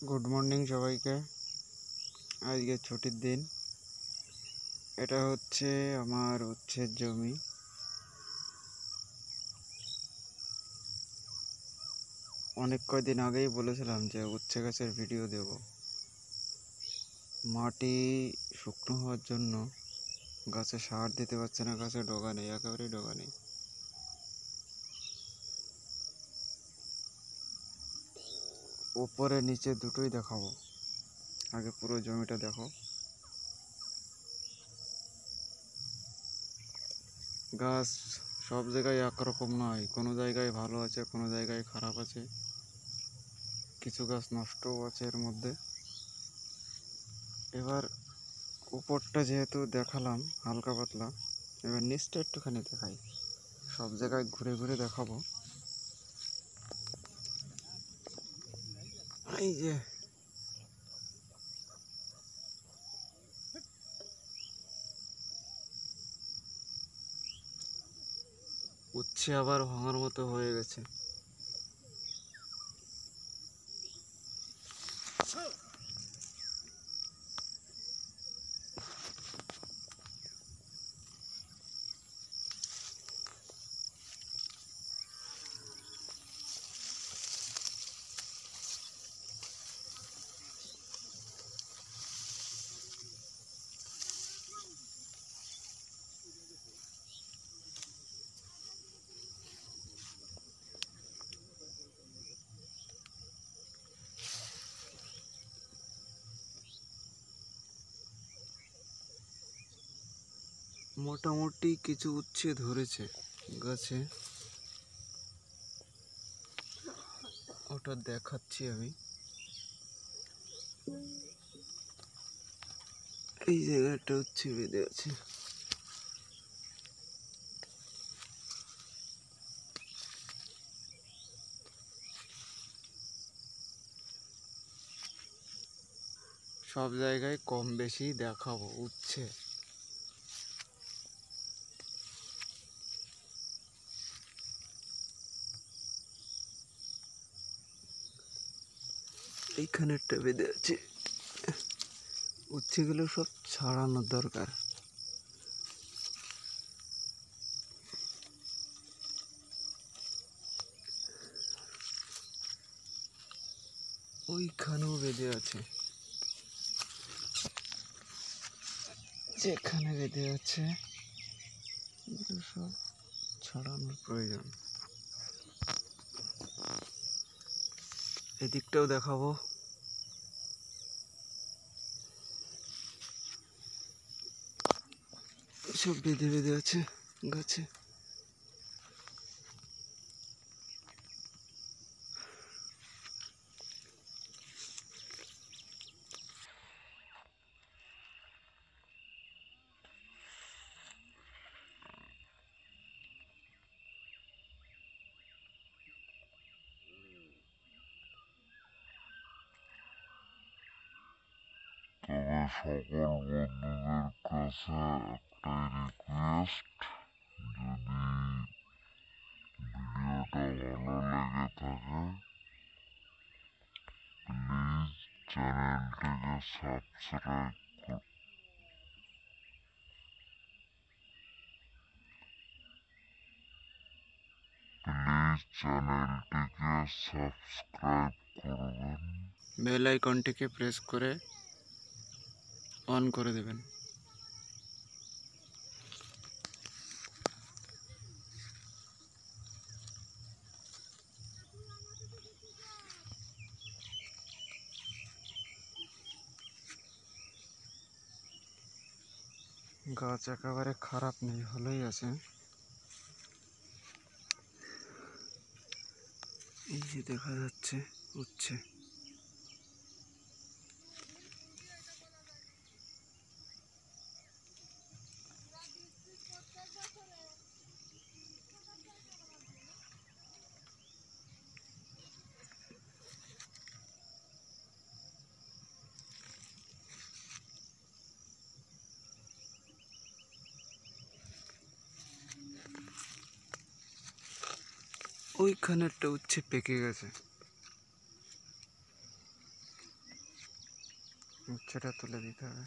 Good morning সবাইকে। আজকে ছুটির দিন। এটা হচ্ছে আমার উচ্ছের জমি। অনেক কয়দিন আগেই বলেছিলাম যে উচ্ছে গাছের ভিডিও দেব। মাটি শুকনো হওয়ার জন্য গাছে সার দিতে পারছে না, গাছে ডগা নেই, একেবারেই ডগা নেই। উপরে নিচে দুটোই দেখাবো। আগে পুরো জমিটা দেখো। গাছ সব জায়গায় একরকম নয়, কোনো জায়গায় ভালো আছে, কোনো জায়গায় খারাপ আছে, কিছু গাছ নষ্টও আছে এর মধ্যে। এবার উপরটা যেহেতু দেখালাম হালকা পাতলা, এবার নিচটা একটুখানি দেখাই। সব জায়গায় ঘুরে ঘুরে দেখাবো। এই যে উচ্ছে আবার ভাঙার মতো হয়ে গেছে। মোটামুটি কিছু উচ্ছে ধরেছে গাছে, ওটা দেখাচ্ছি আমি। এই জায়গাটা উচ্ছে বেঁধে আছে। সব জায়গায় কম বেশি দেখাবো উচ্ছে। এইখানে একটা বেঁধে আছে। উচ্ছেগুলো সব ছাড়ানোর দরকার। ওইখানেও বেঁধে আছে, যেখানে বেঁধে আছে সব ছাড়ানোর প্রয়োজন। এদিকটাও দেখাবো। সব বেঁধে বেঁধে আছে গাছে। তবে সকল বন্ধুদের কাছে একটাই রিকোয়েস্ট, যদি ভিডিওটা ভালো লেগে থাকে প্লিজ চ্যানেলটিকে সাবস্ক্রাইব করবেন। বেল আইকনটিকে প্রেস করে অন করে দেবেন। গাছ একেবারে খারাপ নেই, ভালোই আছে। এই যে দেখা যাচ্ছে উচ্ছে। ওইখানে একটা উচ্ছে পেকে গেছে। উচ্ছেটা তুলে দিতে হবে।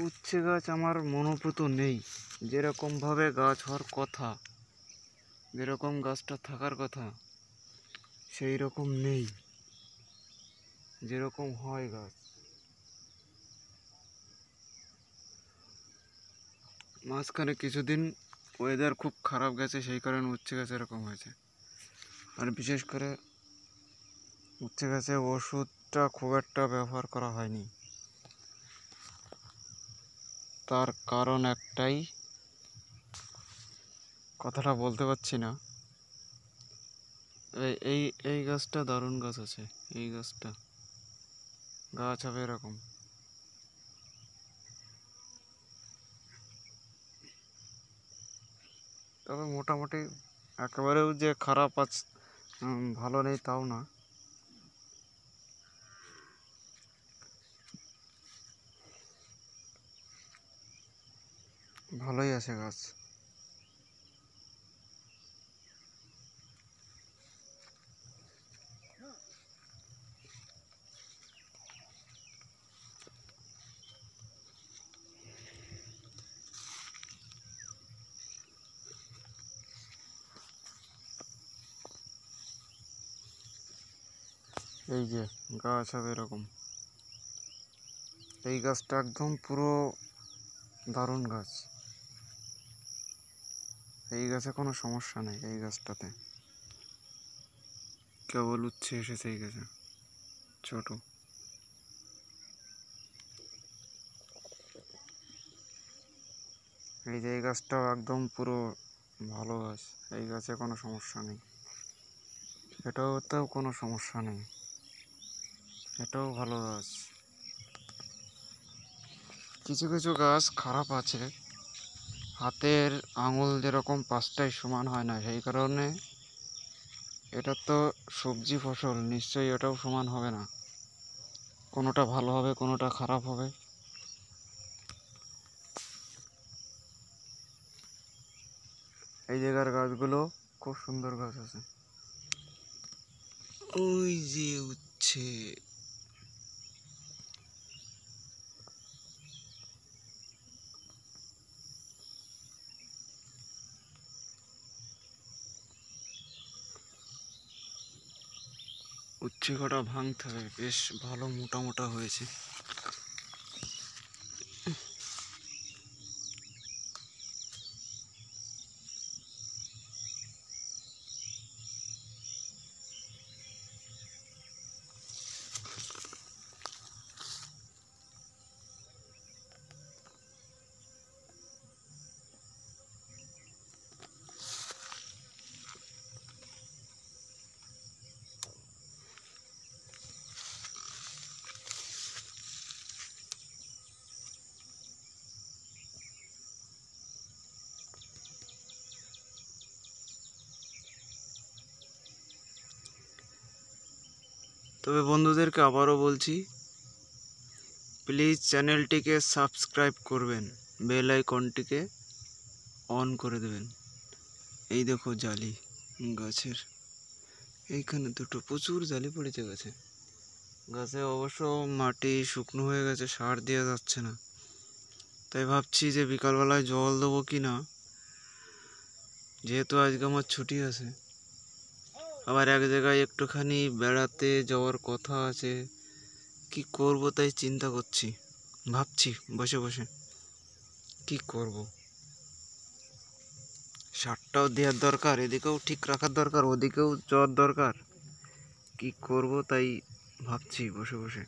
উচ্ছে গাছ আমার মনোপুত নেই, যেরকমভাবে গাছ হওয়ার কথা, যেরকম গাছটা থাকার কথা সেই রকম নেই, যেরকম হয় গাছ। মাঝখানে কিছুদিন ওয়েদার খুব খারাপ গেছে, সেই কারণে উচ্ছে গাছ এরকম হয়েছে। আর বিশেষ করে উচ্ছে গাছে ওষুধটা খুব একটা ব্যবহার করা হয়নি, তার কারণ একটাই, কথাটা বলতে পারছি না। এই এই এই গাছটা দারুণ গাছ আছে, এই গাছটা গাছ হবে এরকম। তবে মোটামুটি একেবারেও যে খারাপ আছে, ভালো নেই তাও না। ভালোই আছে গাছ। এই যে গাছ হবে এরকম। এই গাছটা একদম পুরো দারুণ গাছ। এই গাছে কোনো সমস্যা নেই, এই গাছটাতে কেবল উচ্ছে এসেছে এই গাছে ছোট। এই যে এই গাছটাও একদম পুরো ভালো গাছ, এই গাছে কোনো সমস্যা নেই। এটাতেও কোনো সমস্যা নেই, এটাও ভালো গাছ। কিছু কিছু গাছ খারাপ আছে, হাতের আঙুল যেরকম পাঁচটাই সমান হয় না, সেই কারণে এটা তো সবজি ফসল, নিশ্চয়ই এটাও সমান হবে না, কোনোটা ভালো হবে কোনোটা খারাপ হবে। এই জায়গার গাছগুলো খুব সুন্দর গাছ আছে। ওই যে উচ্ছে, উচ্ছে কটা ভাঙতে হবে, বেশ ভালো মোটা মোটা হয়েছে। তবে বন্ধুদেরকে আবারও বলছি, প্লিজ চ্যানেলটিকে সাবস্ক্রাইব করবেন, বেল আইকনটিকে অন করে দেবেন। এই দেখো জালি গাছের এইখানে দুটো প্রচুর জালি পড়েছে গাছে। গাছে অবশ্য মাটি শুকনো হয়ে গেছে, সার দেওয়া যাচ্ছে না, তাই ভাবছি যে বিকালবেলায় জল দেবো কি না, যেহেতু আজকে আমার ছুটি আছে। আবার এক জায়গায় একটুখানি বেড়াতে যাওয়ার কথা আছে, কি করব তাই চিন্তা করছি, ভাবছি বসে বসে কি করব। সারটাও দেওয়ার দরকার, এদিকেও ঠিক রাখার দরকার, ওদিকেও যাওয়ার দরকার, কি করব তাই ভাবছি বসে বসে।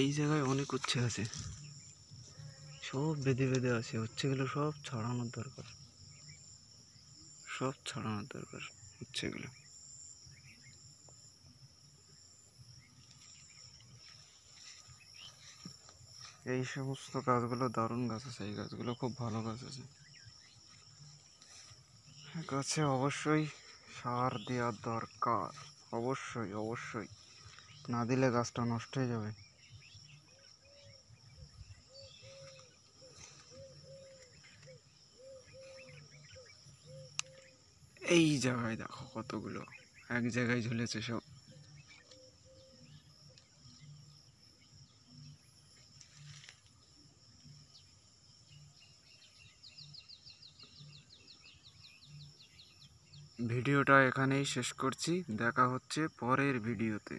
এই জায়গায় অনেক উচ্ছে আছে, সব বেঁধে বেঁধে আছে, হচ্ছে এগুলো সব ছাড়ানোর দরকার, সব ছাড়ানোর দরকার হচ্ছে এগুলো। এই সমস্ত গাছগুলো দারুণ গাছ আছে, এই গাছগুলো খুব ভালো গাছ আছে। গাছে অবশ্যই সার দেওয়ার দরকার, অবশ্যই অবশ্যই, না দিলে গাছটা নষ্ট হয়ে যাবে। এই জায়গায় দেখো কতগুলো এক জায়গায় ঝুলেছে সব। ভিডিওটা এখানেই শেষ করছি, দেখা হচ্ছে পরের ভিডিওতে।